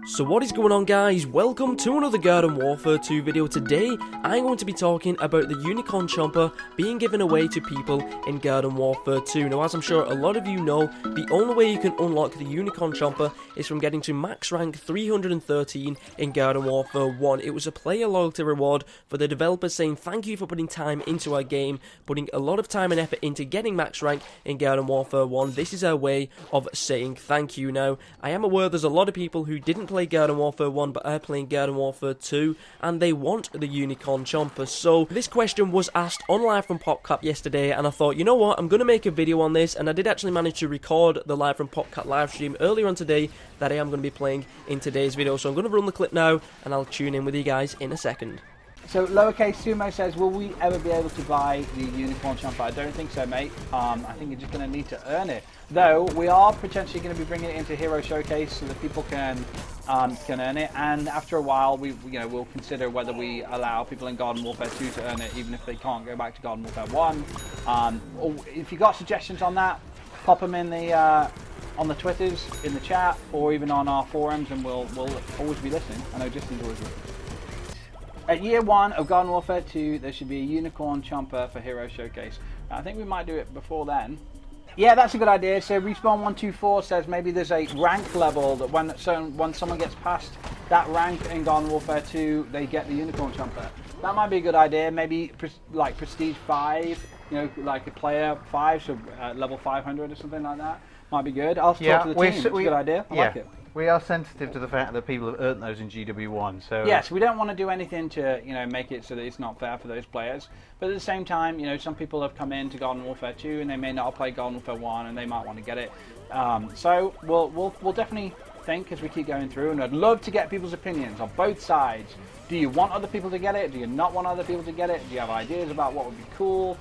So what is going on, guys? Welcome to another Garden Warfare 2 video. Today I'm going to be talking about the Unicorn Chomper being given away to people in Garden Warfare 2. Now, as I'm sure a lot of you know, the only way you can unlock the Unicorn Chomper is from getting to max rank 313 in Garden Warfare 1. It was a player loyalty reward for the developers saying thank you for putting time into our game, putting a lot of time and effort into getting max rank in Garden Warfare 1. This is our way of saying thank you. Now, I am aware there's a lot of people who didn't play Garden Warfare 1 but are playing Garden Warfare 2 and they want the Unicorn Chomper. So this question was asked on Live from PopCap yesterday, and I thought, you know what, I'm going to make a video on this, and I did actually manage to record the Live from PopCap live stream earlier on today that I am going to be playing in today's video. So I'm going to run the clip now and I'll tune in with you guys in a second. So lowercase Sumo says, will we ever be able to buy the Unicorn Chomper? I don't think so, mate. I think you're just going to need to earn it. Though we are potentially going to be bringing it into Hero Showcase so that people can earn it. And after a while, we'll consider whether we allow people in Garden Warfare 2 to earn it, even if they can't go back to Garden Warfare 1. Or if you got suggestions on that, pop them in the on the Twitters, in the chat, or even on our forums, and we'll always be listening. I know Justin's always listening. At year 1 of Garden Warfare 2, there should be a Unicorn Chomper for Hero Showcase. I think we might do it before then. Yeah, that's a good idea. So Respawn124 says maybe there's a rank level that when someone gets past that rank in Garden Warfare 2, they get the Unicorn Chomper. That might be a good idea. Maybe like Prestige 5, like a player 5, so level 500 or something like that. Might be good. I'll talk to the team. It's a good idea. I like it. We are sensitive to the fact that people have earned those in GW1, so... Yes, we don't want to do anything to, make it so that it's not fair for those players. But at the same time, some people have come into Garden Warfare 2 and they may not have played Garden Warfare 1 and they might want to get it. So we'll definitely think as we keep going through, and I'd love to get people's opinions on both sides. Do you want other people to get it? Do you not want other people to get it? Do you have ideas about what would be cool?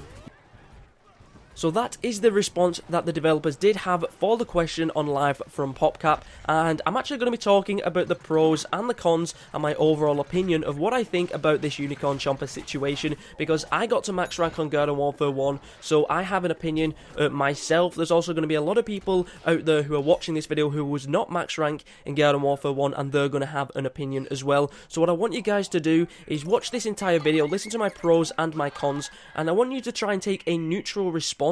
So that is the response that the developers did have for the question on Live from PopCap, and I'm actually going to be talking about the pros and the cons and my overall opinion of what I think about this Unicorn Chomper situation, because I got to max rank on Garden Warfare 1, so I have an opinion myself. There's also going to be a lot of people out there who are watching this video who was not max rank in Garden Warfare 1, and they're going to have an opinion as well. So what I want you guys to do is watch this entire video, listen to my pros and my cons, and I want you to try and take a neutral response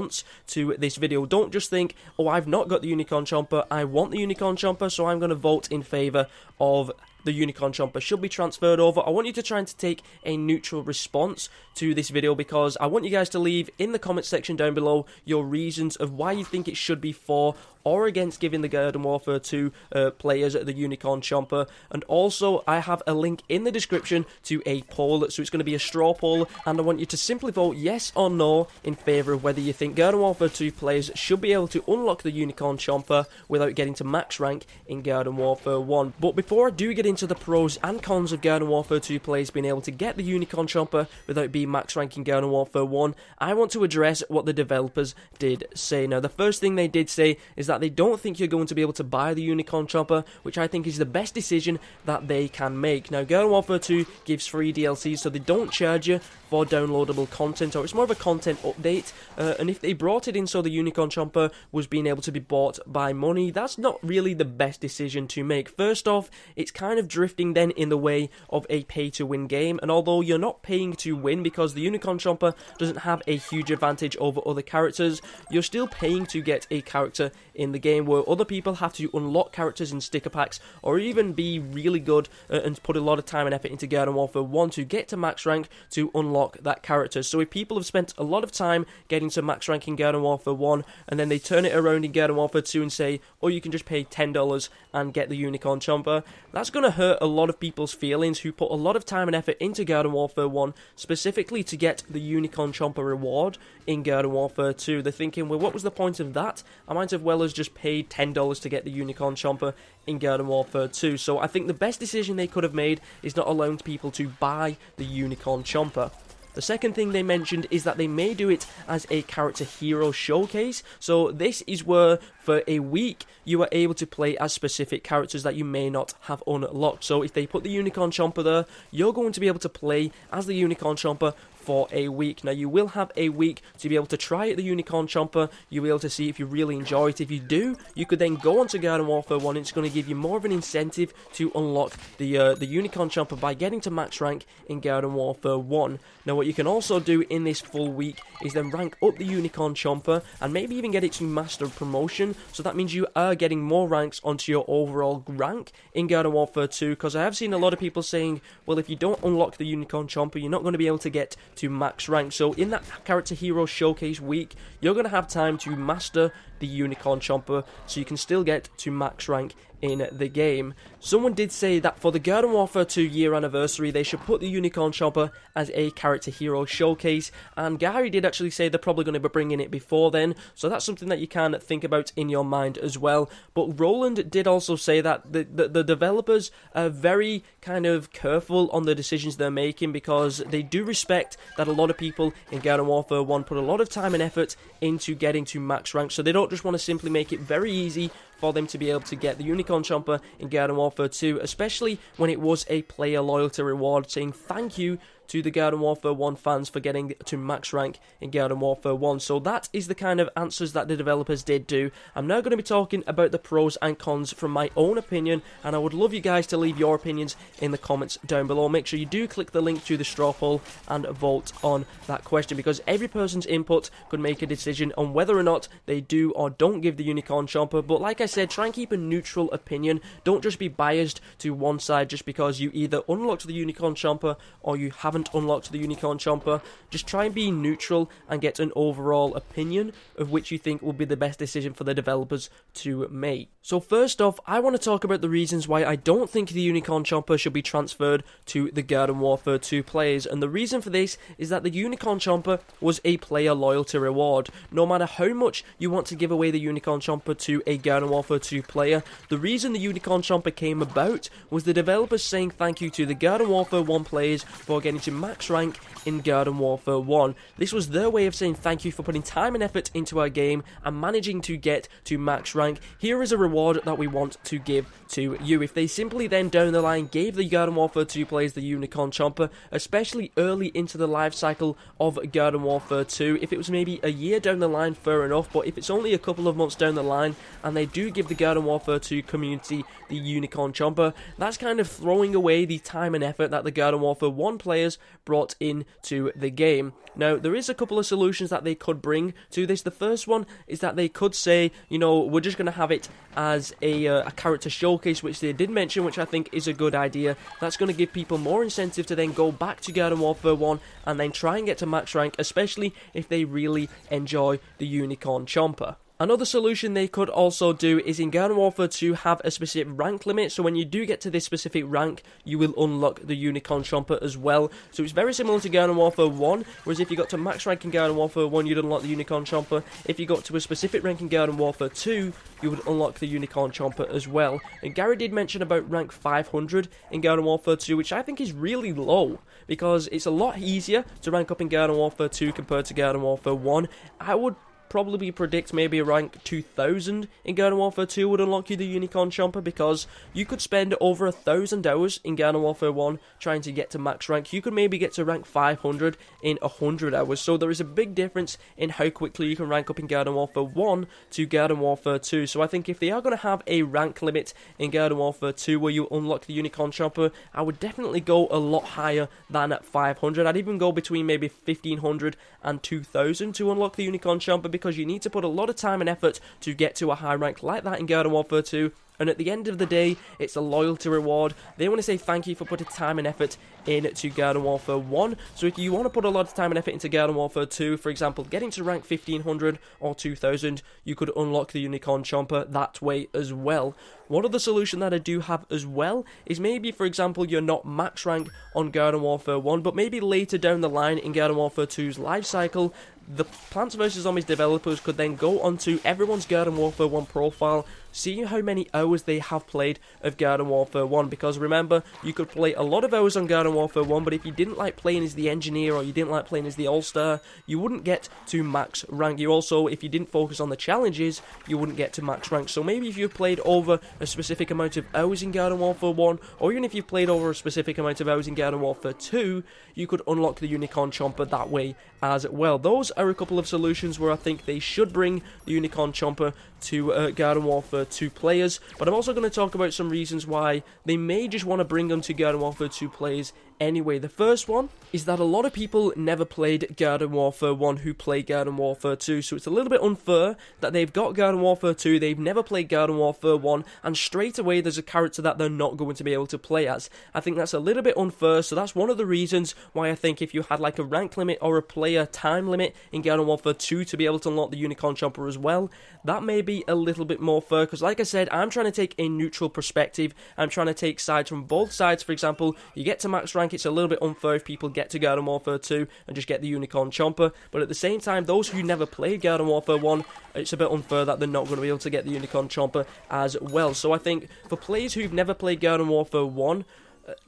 to this video. Don't just think, oh, I've not got the Unicorn Chomper, I want the Unicorn Chomper, so I'm going to vote in favour of the Unicorn Chomper should be transferred over. I want you to try and take a neutral response to this video, because I want you guys to leave in the comment section down below your reasons of why you think it should be for or against giving the Garden Warfare 2 players the Unicorn Chomper. And also, I have a link in the description to a poll, so it's going to be a straw poll, and I want you to simply vote yes or no in favour of whether you think Garden Warfare 2 players should be able to unlock the Unicorn Chomper without getting to max rank in Garden Warfare 1. But before I do get into the pros and cons of Garden Warfare 2 players being able to get the Unicorn Chomper without being max rank in Garden Warfare 1, I want to address what the developers did say. Now, the first thing they did say is that they don't think you're going to be able to buy the Unicorn Chomper, which I think is the best decision that they can make. Now, Garden Warfare 2 gives free DLCs, so they don't charge you for downloadable content, or it's more of a content update, and if they brought it in so the Unicorn Chomper was being able to be bought by money, that's not really the best decision to make. First off, it's kind of drifting then in the way of a pay-to-win game, and although you're not paying to win because the Unicorn Chomper doesn't have a huge advantage over other characters, you're still paying to get a character in the game, where other people have to unlock characters in sticker packs or even be really good and put a lot of time and effort into Garden Warfare 1 to get to max rank to unlock that character. So if people have spent a lot of time getting to max rank in Garden Warfare 1 and then they turn it around in Garden Warfare 2 and say, oh, you can just pay $10 and get the Unicorn Chomper, that's going to hurt a lot of people's feelings who put a lot of time and effort into Garden Warfare 1 specifically to get the Unicorn Chomper reward in Garden Warfare 2. They're thinking, well, what was the point of that? I might have well as just paid $10 to get the Unicorn Chomper in Garden Warfare 2. So I think the best decision they could have made is not allowing people to buy the Unicorn Chomper. The second thing they mentioned is that they may do it as a character hero showcase. So this is where for a week you are able to play as specific characters that you may not have unlocked. So if they put the Unicorn Chomper there, you're going to be able to play as the Unicorn Chomper for a week. Now, you will have a week to be able to try out the Unicorn Chomper. You'll be able to see if you really enjoy it. If you do, you could then go onto Garden Warfare 1. It's going to give you more of an incentive to unlock the Unicorn Chomper by getting to max rank in Garden Warfare 1. Now, what you can also do in this full week is then rank up the Unicorn Chomper and maybe even get it to Master Promotion. So that means you are getting more ranks onto your overall rank in Garden Warfare 2, because I have seen a lot of people saying, well, if you don't unlock the Unicorn Chomper, you're not going to be able to get to max rank. So in that Character Hero Showcase week, you're going to have time to master the Unicorn Chomper so you can still get to max rank in the game. Someone did say that for the Garden Warfare 2 year anniversary, they should put the Unicorn Chomper as a Character Hero Showcase, and Gary did actually say they're probably going to be bringing it before then, so that's something that you can think about in your mind as well. But Roland did also say that the developers are very kind of careful on the decisions they're making, because they do respect that a lot of people in Garden Warfare 1 put a lot of time and effort into getting to max rank, so they don't just want to simply make it very easy for them to be able to get the Unicorn Chomper in Garden Warfare 2, especially when it was a player loyalty reward, saying thank you to the Garden Warfare 1 fans for getting to max rank in Garden Warfare 1. So that is the kind of answers that the developers did do. I'm now going to be talking about the pros and cons from my own opinion, and I would love you guys to leave your opinions in the comments down below. Make sure you do click the link to the straw poll and vote on that question, because every person's input could make a decision on whether or not they do or don't give the Unicorn Chomper. But like I said, try and keep a neutral opinion. Don't just be biased to one side just because you either unlocked the Unicorn Chomper or you haven't unlocked the Unicorn Chomper. Just try and be neutral and get an overall opinion of which you think will be the best decision for the developers to make. So first off, I want to talk about the reasons why I don't think the Unicorn Chomper should be transferred to the Garden Warfare 2 players, and the reason for this is that the Unicorn Chomper was a player loyalty reward. No matter how much you want to give away the Unicorn Chomper to a Garden Warfare 2 player, the reason the Unicorn Chomper came about was the developers saying thank you to the Garden Warfare 1 players for getting to max rank in Garden Warfare 1. This was their way of saying thank you for putting time and effort into our game and managing to get to max rank. Here is a reward that we want to give to you. If they simply then down the line gave the Garden Warfare 2 players the Unicorn Chomper, especially early into the life cycle of Garden Warfare 2, if it was maybe a year down the line, fair enough, but if it's only a couple of months down the line and they do give the Garden Warfare 2 community the Unicorn Chomper, that's kind of throwing away the time and effort that the Garden Warfare 1 players brought into the game. Now, there is a couple of solutions that they could bring to this. The first one is that they could say, you know, we're just going to have it as a character showcase, which they did mention, which I think is a good idea. That's going to give people more incentive to then go back to Garden Warfare 1 and then try and get to max rank, especially if they really enjoy the Unicorn Chomper. Another solution they could also do is in Garden Warfare 2 have a specific rank limit, so when you do get to this specific rank, you will unlock the Unicorn Chomper as well. So it's very similar to Garden Warfare 1, whereas if you got to max rank in Garden Warfare 1, you'd unlock the Unicorn Chomper. If you got to a specific rank in Garden Warfare 2, you would unlock the Unicorn Chomper as well. And Gary did mention about rank 500 in Garden Warfare 2, which I think is really low, because it's a lot easier to rank up in Garden Warfare 2 compared to Garden Warfare 1. I would probably predict maybe a rank 2000 in Garden Warfare 2 would unlock you the Unicorn Chomper, because you could spend over 1,000 hours in Garden Warfare 1 trying to get to max rank. You could maybe get to rank 500 in 100 hours, so there is a big difference in how quickly you can rank up in Garden Warfare 1 to Garden Warfare 2. So I think if they are going to have a rank limit in Garden Warfare 2 where you unlock the Unicorn Chomper, I would definitely go a lot higher than at 500. I'd even go between maybe 1,500 and 2,000 to unlock the Unicorn Chomper, because you need to put a lot of time and effort to get to a high rank like that in Garden Warfare 2. And at the end of the day, it's a loyalty reward. They want to say thank you for putting time and effort into Garden Warfare 1. So if you want to put a lot of time and effort into Garden Warfare 2, for example, getting to rank 1500 or 2000, you could unlock the Unicorn Chomper that way as well. One other solution that I do have as well is maybe, for example, you're not max rank on Garden Warfare 1, but maybe later down the line in Garden Warfare 2's life cycle, the Plants vs Zombies developers could then go onto everyone's Garden Warfare 1 profile, seeing how many hours they have played of Garden Warfare 1, because remember, you could play a lot of hours on Garden Warfare 1, but if you didn't like playing as the Engineer or you didn't like playing as the All-Star, you wouldn't get to max rank. You also, if you didn't focus on the challenges, you wouldn't get to max rank. So maybe if you've played over a specific amount of hours in Garden Warfare 1, or even if you've played over a specific amount of hours in Garden Warfare 2, you could unlock the Unicorn Chomper that way as well. Those are a couple of solutions where I think they should bring the Unicorn Chomper to Garden Warfare 2 players, but I'm also going to talk about some reasons why they may just want to bring them to Garden Warfare 2 players anyway. The first one is that a lot of people never played Garden Warfare 1 who play Garden Warfare 2, so it's a little bit unfair that they've got Garden Warfare 2, they've never played Garden Warfare 1, and straight away there's a character that they're not going to be able to play as. I think that's a little bit unfair, so that's one of the reasons why I think if you had like a rank limit or a player time limit in Garden Warfare 2 to be able to unlock the Unicorn Chomper as well, that may be a little bit more fair, because like I said, I'm trying to take a neutral perspective. I'm trying to take sides from both sides. For example, you get to max rank, it's a little bit unfair if people get to Garden Warfare 2 and just get the Unicorn Chomper, but at the same time, those who never played Garden Warfare 1, it's a bit unfair that they're not going to be able to get the Unicorn Chomper as well. So I think for players who've never played Garden Warfare 1,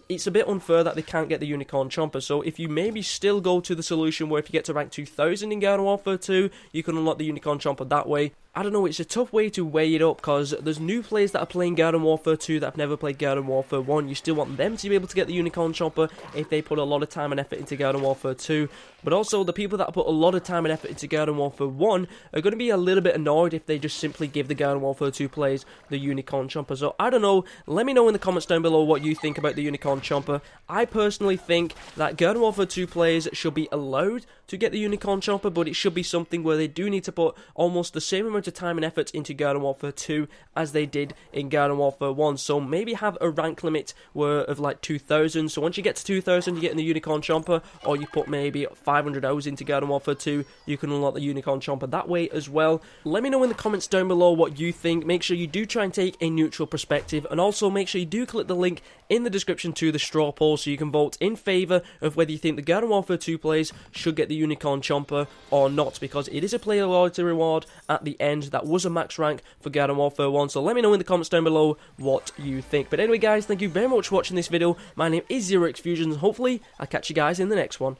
it's a bit unfair that they can't get the Unicorn Chomper. So if you maybe still go to the solution where if you get to rank 2000 in Garden Warfare 2, you can unlock the Unicorn Chomper that way. I don't know, it's a tough way to weigh it up, because there's new players that are playing Garden Warfare 2 that have never played Garden Warfare 1. You still want them to be able to get the Unicorn Chomper if they put a lot of time and effort into Garden Warfare 2. But also, the people that put a lot of time and effort into Garden Warfare 1 are going to be a little bit annoyed if they just simply give the Garden Warfare 2 players the Unicorn Chomper. So, I don't know, let me know in the comments down below what you think about the Unicorn Chomper. I personally think that Garden Warfare 2 players should be allowed to get the Unicorn Chomper, but it should be something where they do need to put almost the same amount of time and effort into Garden Warfare 2 as they did in Garden Warfare 1. So maybe have a rank limit of like 2000. So once you get to 2000, you get in the Unicorn Chomper, or you put maybe 500 hours into Garden Warfare 2, you can unlock the Unicorn Chomper that way as well. Let me know in the comments down below what you think. Make sure you do try and take a neutral perspective, and also make sure you do click the link in the description to the straw poll so you can vote in favour of whether you think the Garden Warfare 2 players should get the Unicorn Chomper or not, because it is a player loyalty reward at the end that was a max rank for Garden Warfare 1. So let me know in the comments down below what you think. But anyway guys, thank you very much for watching this video. My name is ZEROxFUSIONZ, and hopefully I'll catch you guys in the next one.